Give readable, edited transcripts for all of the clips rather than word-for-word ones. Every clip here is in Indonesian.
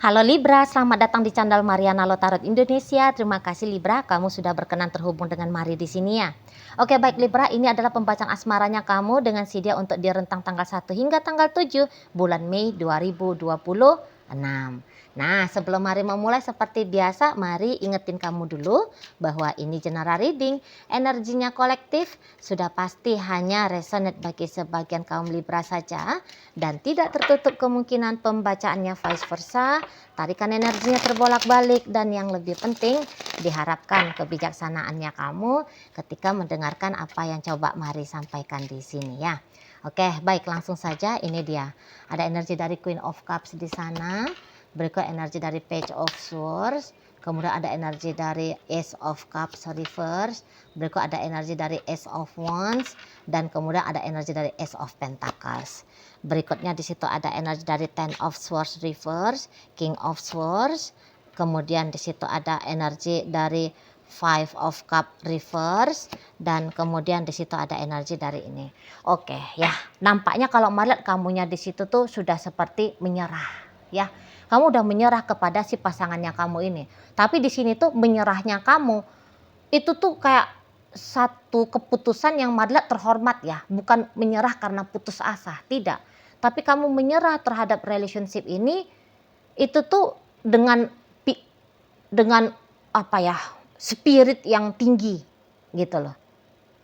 Halo Libra, selamat datang di channel Mariana Lotarot Indonesia. Terima kasih Libra, kamu sudah berkenan terhubung dengan Mari di sini ya. Oke baik Libra, ini adalah pembacaan asmaranya kamu dengan si dia untuk di rentang tanggal 1 hingga tanggal 7 bulan Mei 2026. Nah, sebelum Mari memulai seperti biasa, Mari ingetin kamu dulu bahwa ini general reading, energinya kolektif, sudah pasti hanya resonate bagi sebagian kaum Libra saja dan tidak tertutup kemungkinan pembacaannya vice versa. Tarikan energinya terbolak-balik dan yang lebih penting diharapkan kebijaksanaannya kamu ketika mendengarkan apa yang coba Mari sampaikan di sini ya. Oke, baik langsung saja ini dia. Ada energi dari Queen of Cups di sana. Berikut energi dari Page of Swords. Kemudian ada energi dari Ace of Cups reverse. Berikut ada energi dari Ace of Wands dan kemudian ada energi dari Ace of Pentacles. Berikutnya di situ ada energi dari Ten of Swords reverse, King of Swords. Kemudian di situ ada energi dari Five of Cup reverse dan kemudian di situ ada energi dari ini. Oke, ya. Nampaknya kalau melihat kamunya di situ tuh sudah seperti menyerah, ya. Kamu udah menyerah kepada si pasangannya kamu ini. Tapi di sini tuh menyerahnya kamu itu tuh kayak satu keputusan yang Madla terhormat ya, bukan menyerah karena putus asa, tidak. Tapi kamu menyerah terhadap relationship ini itu tuh dengan apa ya, spirit yang tinggi gitu loh.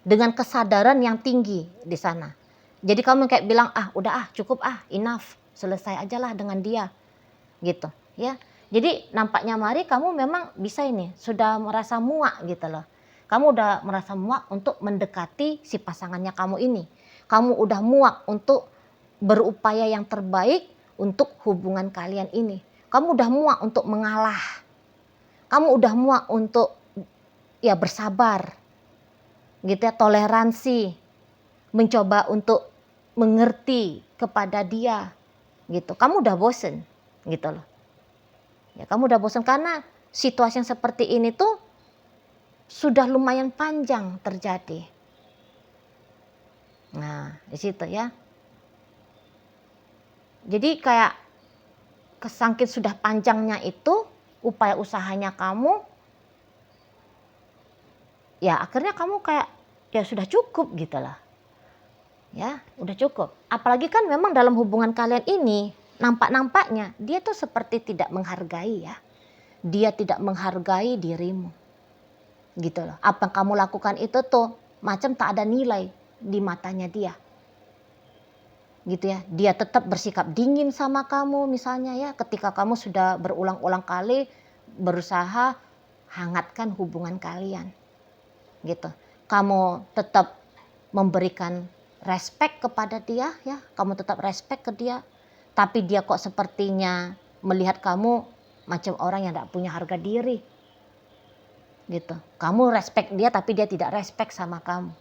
Dengan kesadaran yang tinggi di sana. Jadi kamu kayak bilang, udah cukup enough, selesai aja lah dengan dia. Gitu ya. Jadi nampaknya Mari kamu memang bisa ini sudah merasa muak gitu loh. Kamu udah merasa muak untuk mendekati si pasangannya kamu ini. Kamu udah muak untuk berupaya yang terbaik untuk hubungan kalian ini. Kamu udah muak untuk mengalah. Kamu udah muak untuk ya bersabar. Gitu ya, toleransi. Mencoba untuk mengerti kepada dia. Gitu. Kamu udah bosen gitu loh. Ya, kamu udah bosan karena situasi yang seperti ini tuh sudah lumayan panjang terjadi. Nah, di situ ya. Jadi kayak kesangkit sudah panjangnya itu upaya usahanya kamu, ya akhirnya kamu kayak ya sudah cukup gitu lah. Ya, udah cukup. Apalagi kan memang dalam hubungan kalian ini nampak-nampaknya dia tuh seperti tidak menghargai ya. Dia tidak menghargai dirimu. Gitu loh. Apa yang kamu lakukan itu tuh macam tak ada nilai di matanya dia. Gitu ya. Dia tetap bersikap dingin sama kamu misalnya ya, ketika kamu sudah berulang-ulang kali berusaha hangatkan hubungan kalian. Gitu. Kamu tetap memberikan respect kepada dia ya, kamu tetap respect ke dia, tapi dia kok sepertinya melihat kamu macam orang yang tidak punya harga diri. Gitu. Kamu respect dia tapi dia tidak respect sama kamu.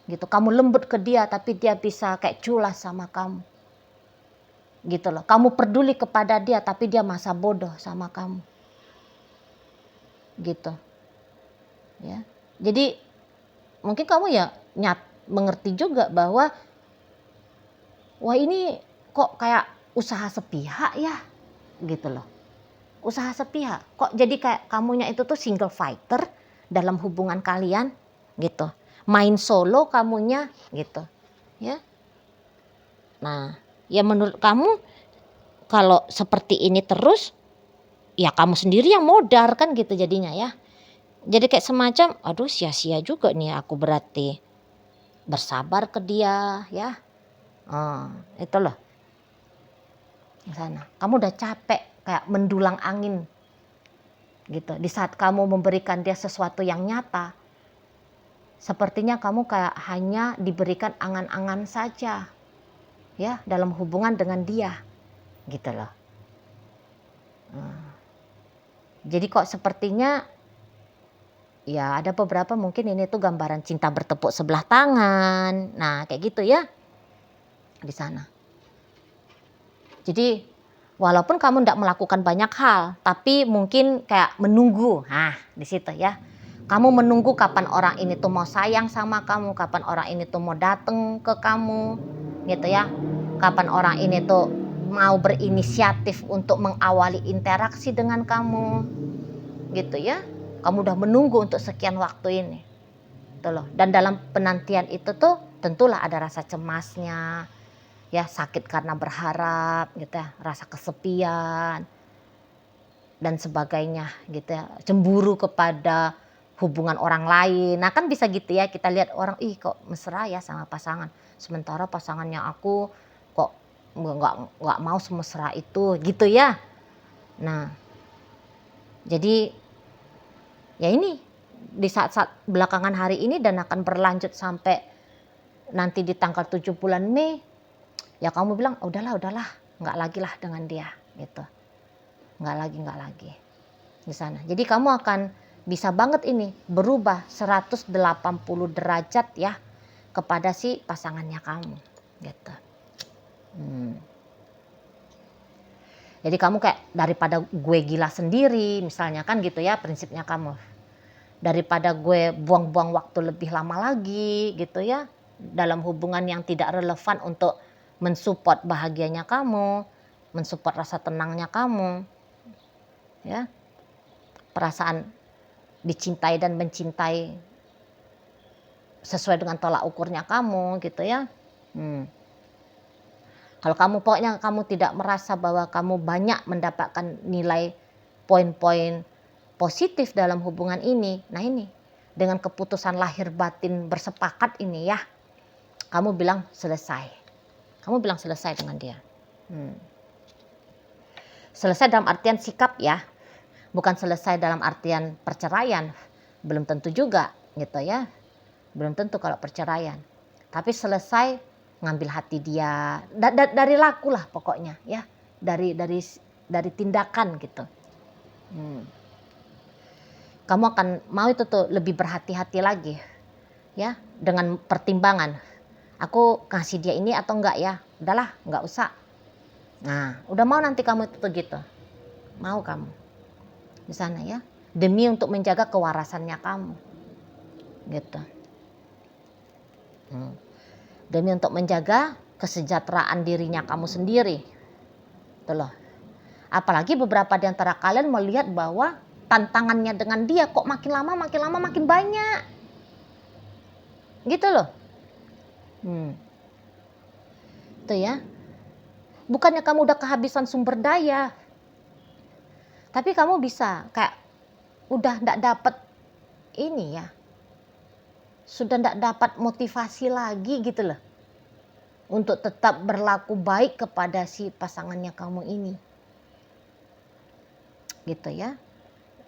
Gitu. Kamu lembut ke dia tapi dia bisa kayak culas sama kamu. Gitu loh. Kamu peduli kepada dia tapi dia masa bodoh sama kamu. Gitu. Ya. Jadi mungkin kamu ya mengerti juga bahwa wah ini kok kayak usaha sepihak ya. Gitu loh. Usaha sepihak. Kok jadi kayak kamunya itu tuh single fighter dalam hubungan kalian gitu. Main solo kamunya gitu. Ya. Nah, ya menurut kamu kalau seperti ini terus ya kamu sendiri yang modar kan gitu jadinya ya. Jadi kayak semacam aduh sia-sia juga nih aku berarti bersabar ke dia ya. Itu loh. Di sana. Kamu udah capek kayak mendulang angin gitu. Di saat kamu memberikan dia sesuatu yang nyata, sepertinya kamu kayak hanya diberikan angan-angan saja, ya dalam hubungan dengan dia, gitu loh. Jadi kok sepertinya, ya ada beberapa mungkin ini tuh gambaran cinta bertepuk sebelah tangan, nah kayak gitu ya, di sana. Jadi walaupun kamu tidak melakukan banyak hal, tapi mungkin kayak menunggu. Nah, di situ ya. Kamu menunggu kapan orang ini tuh mau sayang sama kamu, kapan orang ini tuh mau datang ke kamu, gitu ya. Kapan orang ini tuh mau berinisiatif untuk mengawali interaksi dengan kamu, gitu ya. Kamu udah menunggu untuk sekian waktu ini, tuh loh. Dan dalam penantian itu tuh tentulah ada rasa cemasnya, ya, sakit karena berharap, gitu ya, rasa kesepian dan sebagainya, gitu ya, cemburu kepada hubungan orang lain. Nah kan bisa gitu ya, kita lihat orang, ih kok mesra ya sama pasangan, sementara pasangannya aku kok nggak mau semesra itu, gitu ya. Nah jadi ya ini di saat-saat belakangan hari ini dan akan berlanjut sampai nanti di tanggal 7 bulan Mei, ya kamu bilang udahlah nggak lagi lah dengan dia, gitu, nggak lagi di sana. Jadi kamu akan bisa banget ini berubah 180 derajat ya kepada si pasangannya kamu, gitu. Jadi kamu kayak daripada gue gila sendiri misalnya kan gitu ya prinsipnya kamu. Daripada gue buang-buang waktu lebih lama lagi gitu ya dalam hubungan yang tidak relevan untuk mensupport bahagianya kamu, mensupport rasa tenangnya kamu, ya, perasaan dicintai dan mencintai sesuai dengan tolak ukurnya kamu gitu ya. Kalau kamu pokoknya kamu tidak merasa bahwa kamu banyak mendapatkan nilai poin-poin positif dalam hubungan ini, nah ini dengan keputusan lahir batin bersepakat ini ya, kamu bilang selesai. Kamu bilang selesai dengan dia. Selesai dalam artian sikap ya, bukan selesai dalam artian perceraian. Belum tentu juga gitu ya. Belum tentu kalau perceraian. Tapi selesai ngambil hati dia dari laku lah pokoknya ya. Dari tindakan gitu. Kamu akan mau itu tuh lebih berhati-hati lagi ya dengan pertimbangan. Aku kasih dia ini atau enggak ya? Udahlah, enggak usah. Nah, udah mau nanti kamu itu tuh gitu. Mau kamu di sana ya. Demi untuk menjaga kewarasannya kamu. Gitu. Demi untuk menjaga kesejahteraan dirinya kamu sendiri. Tuh loh. Apalagi beberapa di antara kalian melihat bahwa tantangannya dengan dia kok makin lama makin banyak. Gitu loh. Tuh ya. Bukannya kamu udah kehabisan sumber daya. Tapi kamu bisa kayak udah enggak dapat ini ya. Sudah enggak dapat motivasi lagi gitu loh. Untuk tetap berlaku baik kepada si pasangannya kamu ini. Gitu ya.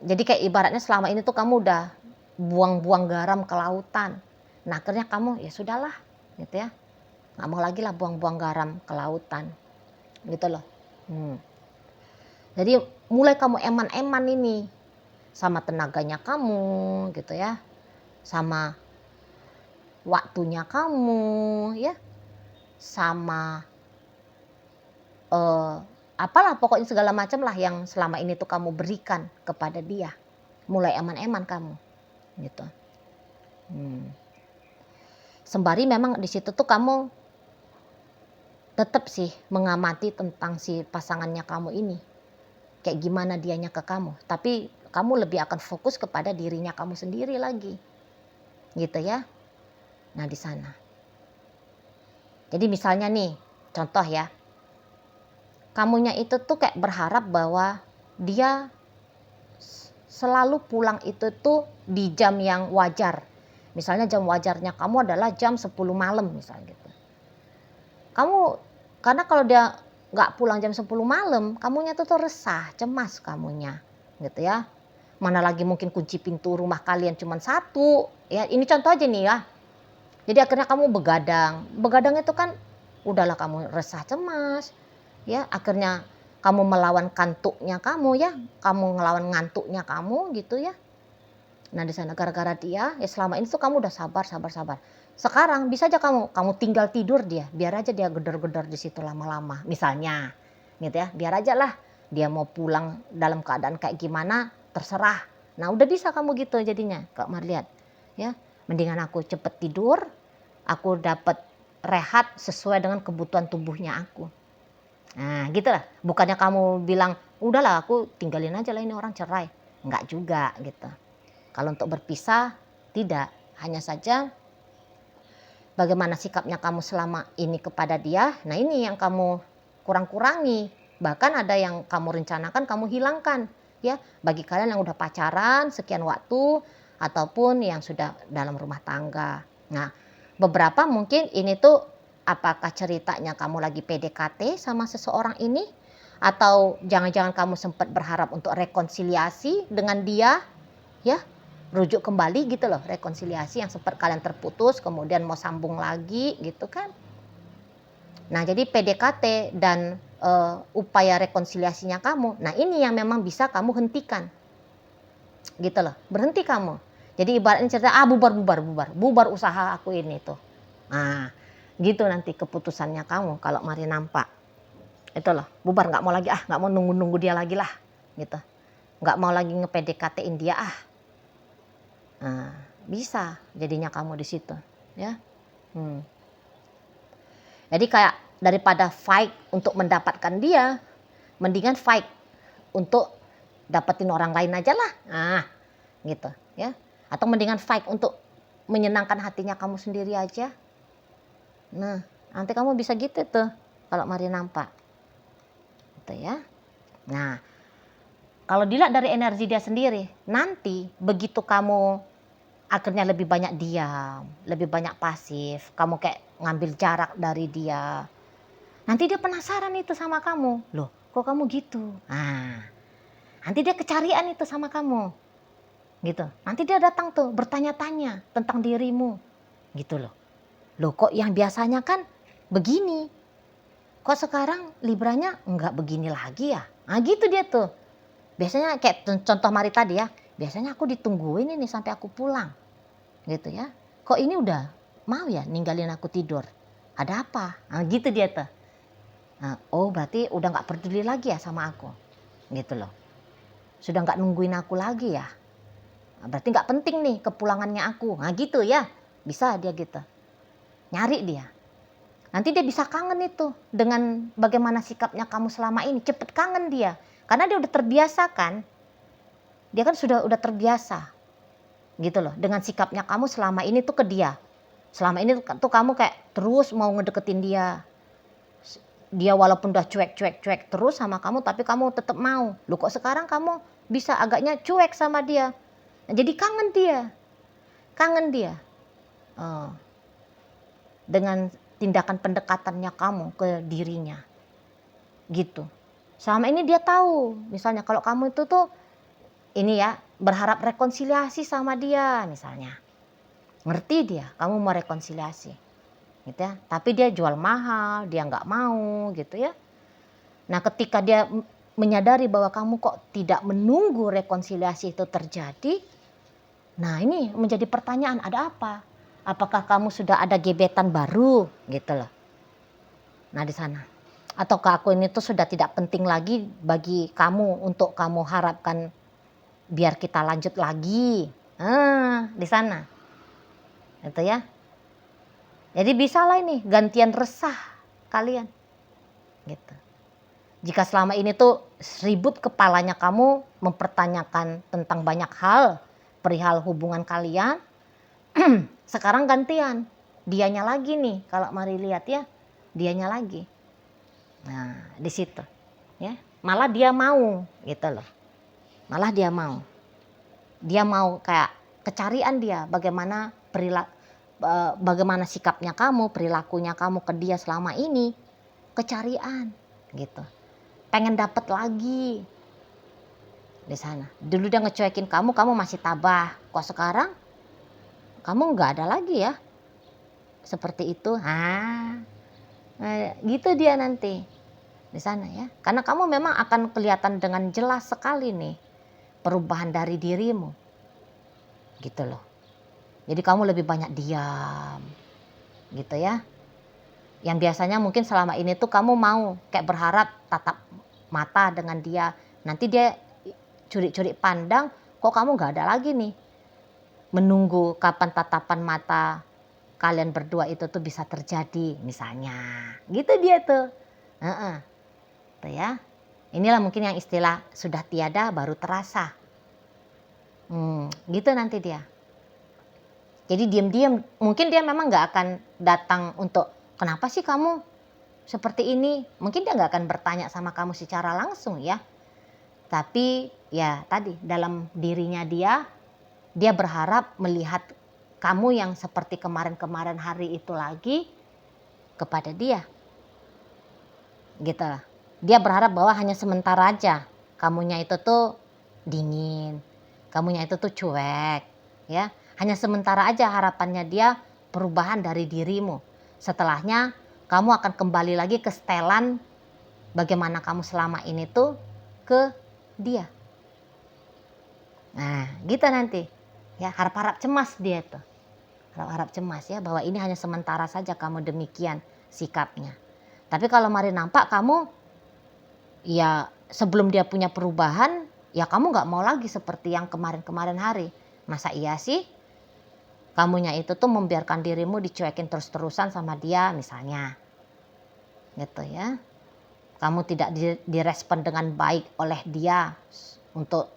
Jadi kayak ibaratnya selama ini tuh kamu udah buang-buang garam ke lautan. Nah akhirnya kamu ya sudahlah gitu ya. Nggak mau lagi lah buang-buang garam ke lautan. Gitu loh. Jadi mulai kamu eman-eman ini. Sama tenaganya kamu gitu ya. Sama waktunya kamu ya. Sama apalah pokoknya segala macam lah yang selama ini tuh kamu berikan kepada dia. Mulai eman-eman kamu gitu. Sembari memang di situ tuh kamu tetap sih mengamati tentang si pasangannya kamu ini. Kayak gimana dianya ke kamu. Tapi kamu lebih akan fokus kepada dirinya kamu sendiri lagi. Gitu ya. Nah di sana. Jadi misalnya nih contoh ya. Kamunya itu tuh kayak berharap bahwa dia selalu pulang itu tuh di jam yang wajar. Misalnya jam wajarnya kamu adalah jam 10 malam misalnya gitu. Karena kalau dia gak pulang jam 10 malam, kamunya tuh resah, cemas kamunya gitu ya. Mana lagi mungkin kunci pintu rumah kalian cuma satu. Ya ini contoh aja nih ya. Jadi akhirnya kamu begadang. Begadang itu kan udahlah kamu resah cemas. Ya akhirnya kamu melawan kantuknya kamu ya, kamu ngelawan ngantuknya kamu gitu ya. Nah di sana gara-gara dia ya selama ini tuh kamu udah sabar. Sekarang bisa aja kamu tinggal tidur dia, biar aja dia gedor-gedor di situ lama-lama misalnya, gitu ya. Biar aja lah dia mau pulang dalam keadaan kayak gimana terserah. Nah udah bisa kamu gitu jadinya Kak Marliat ya. Mendingan aku cepet tidur, aku dapat rehat sesuai dengan kebutuhan tubuhnya aku. Nah gitu lah, bukannya kamu bilang, udahlah aku tinggalin aja lah ini orang, cerai. Enggak juga gitu. Kalau untuk berpisah, tidak. Hanya saja bagaimana sikapnya kamu selama ini kepada dia, nah ini yang kamu kurang-kurangi. Bahkan ada yang kamu rencanakan, kamu hilangkan. Ya, bagi kalian yang udah pacaran sekian waktu, ataupun yang sudah dalam rumah tangga. Nah, beberapa mungkin ini tuh apakah ceritanya kamu lagi PDKT sama seseorang ini, atau jangan-jangan kamu sempat berharap untuk rekonsiliasi dengan dia, ya, rujuk kembali gitu loh, rekonsiliasi yang sempat kalian terputus kemudian mau sambung lagi gitu kan. Nah jadi PDKT dan upaya rekonsiliasinya kamu, nah ini yang memang bisa kamu hentikan gitu loh, berhenti kamu. Jadi ibaratnya cerita, bubar usaha aku ini tuh. Nah gitu nanti keputusannya kamu kalau mari nampak itu loh, bubar, nggak mau lagi, nggak mau nunggu dia lagi lah gitu, nggak mau lagi nge-PDKT-in dia. Nah, bisa jadinya kamu di situ, ya. Jadi kayak daripada fight untuk mendapatkan dia, mendingan fight untuk dapetin orang lain aja lah. Nah, gitu, ya. Atau mendingan fight untuk menyenangkan hatinya kamu sendiri aja. Nah, nanti kamu bisa gitu tuh kalau mari nampak. Gitu ya. Nah, kalau dilihat dari energi dia sendiri, nanti begitu kamu akhirnya lebih banyak diam, lebih banyak pasif, kamu kayak ngambil jarak dari dia. Nanti dia penasaran itu sama kamu. Loh, kok kamu gitu? Nah, nanti dia kecarian itu sama kamu. Gitu. Nanti dia datang tuh bertanya-tanya tentang dirimu. Gitu loh. Loh, kok yang biasanya kan begini. Kok sekarang Libranya enggak begini lagi ya? Nah, gitu dia tuh. Biasanya kayak contoh Mari tadi ya. Biasanya aku ditungguin ini sampai aku pulang. Gitu ya. Kok ini udah mau ya ninggalin aku tidur? Ada apa? Nah, gitu dia tuh. Nah, oh berarti udah gak peduli lagi ya sama aku. Gitu loh. Sudah gak nungguin aku lagi ya. Nah, berarti gak penting nih kepulangannya aku. Nah gitu ya. Bisa dia gitu. Nyari dia. Nanti dia bisa kangen itu dengan bagaimana sikapnya kamu selama ini. Cepet kangen dia. Karena dia udah terbiasa kan. Dia kan udah terbiasa. Gitu loh. Dengan sikapnya kamu selama ini tuh ke dia. Selama ini tuh kamu kayak terus mau ngedeketin dia. Dia walaupun udah cuek terus sama kamu, tapi kamu tetap mau. Loh kok sekarang kamu bisa agaknya cuek sama dia. Nah, jadi kangen dia. Kangen dia. Dengan tindakan pendekatannya kamu ke dirinya. Gitu. Selama ini dia tahu. Misalnya kalau kamu itu tuh ini ya, berharap rekonsiliasi sama dia misalnya. Ngerti dia, kamu mau rekonsiliasi. Gitu ya. Tapi dia jual mahal, dia nggak mau gitu ya. Nah ketika dia menyadari bahwa kamu kok tidak menunggu rekonsiliasi itu terjadi, nah ini menjadi pertanyaan, ada apa? Apakah kamu sudah ada gebetan baru gitu loh. Nah di sana. Ataukah aku ini tuh sudah tidak penting lagi bagi kamu untuk kamu harapkan biar kita lanjut lagi. Di sana. Itu ya. Jadi bisa lah ini gantian resah kalian. Gitu. Jika selama ini tuh ribut kepalanya kamu mempertanyakan tentang banyak hal perihal hubungan kalian, sekarang gantian. Dianya lagi nih, kalau mari lihat ya, dianya lagi. Nah, di situ. Ya, malah dia mau gitu loh. Malah dia mau. Dia mau kayak kecarian dia bagaimana sikapnya kamu, perilakunya kamu ke dia selama ini. Kecarian gitu. Pengen dapet lagi di sana. Dulu dia ngecuekin kamu masih tabah. Kok sekarang kamu nggak ada lagi ya seperti itu. Gitu dia nanti di sana ya. Karena kamu memang akan kelihatan dengan jelas sekali nih perubahan dari dirimu, gitu loh. Jadi kamu lebih banyak diam, gitu ya. Yang biasanya mungkin selama ini tuh kamu mau kayak berharap tatap mata dengan dia. Nanti dia curi-curi pandang, kok kamu gak ada lagi nih. Menunggu kapan tatapan mata kalian berdua itu tuh bisa terjadi misalnya. Gitu dia tuh. gitu ya. Inilah mungkin yang istilah sudah tiada baru terasa. Gitu nanti dia. Jadi diam-diam, mungkin dia memang nggak akan datang untuk kenapa sih kamu seperti ini. Mungkin dia nggak akan bertanya sama kamu secara langsung ya. Tapi ya tadi dalam dirinya dia berharap melihat kamu yang seperti kemarin-kemarin hari itu lagi kepada dia. Gitu lah. Dia berharap bahwa hanya sementara aja kamunya itu tuh dingin, kamunya itu tuh cuek, ya. Hanya sementara aja harapannya dia perubahan dari dirimu. Setelahnya kamu akan kembali lagi ke setelan bagaimana kamu selama ini tuh ke dia. Nah, gitu nanti. Ya, harap-harap cemas dia tuh. Harap-harap cemas ya bahwa ini hanya sementara saja kamu demikian sikapnya. Tapi kalau Mari nampak kamu ya sebelum dia punya perubahan, ya kamu nggak mau lagi seperti yang kemarin-kemarin hari. Masa iya sih? Kamunya itu tuh membiarkan dirimu dicuekin terus-terusan sama dia misalnya. Gitu ya. Kamu tidak direspon dengan baik oleh dia untuk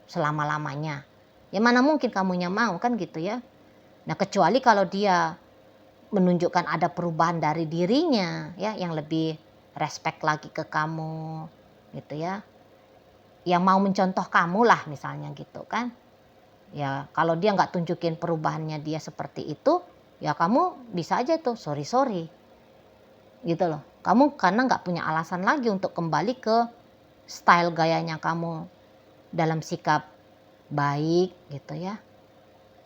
selama-lamanya. Ya mana mungkin kamunya mau kan gitu ya. Nah kecuali kalau dia menunjukkan ada perubahan dari dirinya ya yang lebih respect lagi ke kamu gitu ya. Yang mau mencontoh kamu lah misalnya gitu kan. Ya kalau dia nggak tunjukin perubahannya dia seperti itu, ya kamu bisa aja tuh sorry gitu loh. Kamu karena nggak punya alasan lagi untuk kembali ke style gayanya kamu dalam sikap baik gitu ya,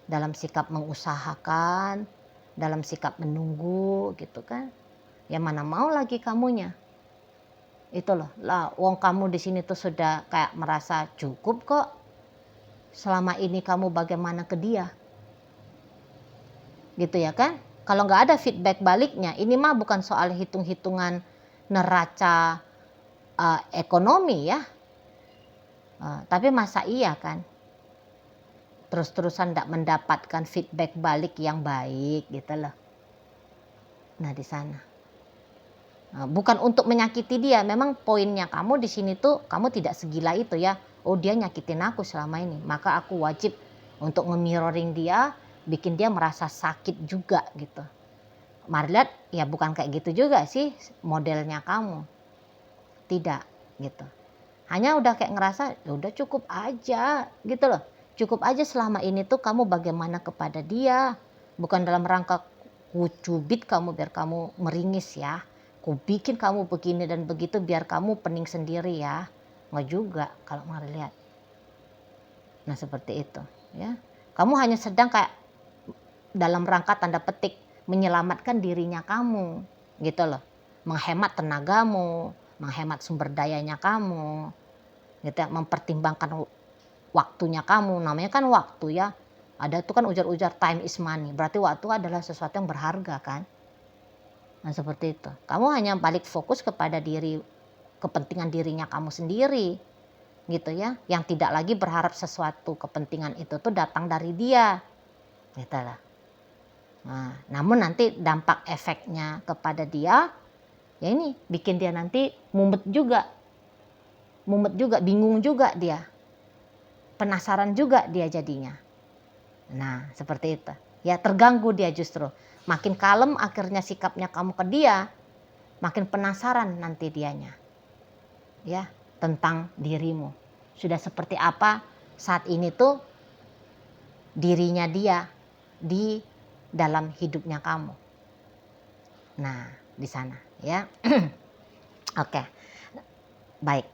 dalam sikap mengusahakan, dalam sikap menunggu gitu kan. Ya mana mau lagi kamunya. Itu loh, lah wong kamu di sini tuh sudah kayak merasa cukup kok. Selama ini kamu bagaimana ke dia. Gitu ya kan? Kalau nggak ada feedback baliknya, ini mah bukan soal hitung-hitungan neraca ekonomi ya. Tapi masa iya kan? Terus-terusan tidak mendapatkan feedback balik yang baik gitu loh. Nah di sana. Bukan untuk menyakiti dia, memang poinnya kamu di sini tuh kamu tidak segila itu ya. Oh dia nyakitin aku selama ini, maka aku wajib untuk nge-mirroring dia, bikin dia merasa sakit juga gitu. Mari lihat ya bukan kayak gitu juga sih modelnya kamu. Tidak gitu. Hanya udah kayak ngerasa ya udah cukup aja gitu loh. Cukup aja selama ini tuh kamu bagaimana kepada dia. Bukan dalam rangka kucubit kamu biar kamu meringis ya. Ku bikin kamu begini dan begitu biar kamu pening sendiri ya. Nggak juga kalau Mari lihat. Nah seperti itu ya. Kamu hanya sedang kayak dalam rangka tanda petik menyelamatkan dirinya kamu gitu loh. Menghemat tenagamu, menghemat sumber dayanya kamu. Gitu ya, mempertimbangkan waktunya kamu. Namanya kan waktu ya. Ada tuh kan ujar-ujar time is money. Berarti waktu adalah sesuatu yang berharga kan. Nah seperti itu. Kamu hanya balik fokus kepada diri, kepentingan dirinya kamu sendiri. Gitu ya. Yang tidak lagi berharap sesuatu kepentingan itu tuh datang dari dia. Gitu lah. Nah, namun nanti dampak efeknya kepada dia, ya ini bikin dia nanti mumet juga, bingung juga dia, penasaran juga dia jadinya. Nah seperti itu. Ya terganggu dia justru. Makin kalem akhirnya sikapnya kamu ke dia, makin penasaran nanti dianya. Ya tentang dirimu. Sudah seperti apa saat ini tuh dirinya dia di dalam hidupnya kamu. Nah di sana ya. Oke. Baik.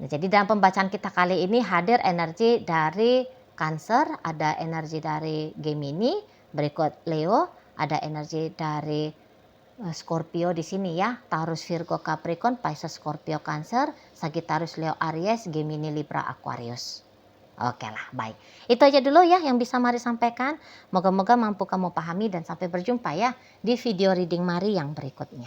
Nah, jadi dalam pembacaan kita kali ini hadir energi dari Cancer, ada energi dari Gemini, berikut Leo, ada energi dari Scorpio di sini ya, Taurus, Virgo, Capricorn, Pisces, Scorpio, Cancer, Sagittarius, Leo, Aries, Gemini, Libra, Aquarius. Oke lah, baik. Itu aja dulu ya yang bisa Mari sampaikan. Moga-moga mampu kamu pahami dan sampai berjumpa ya di video reading Mari yang berikutnya.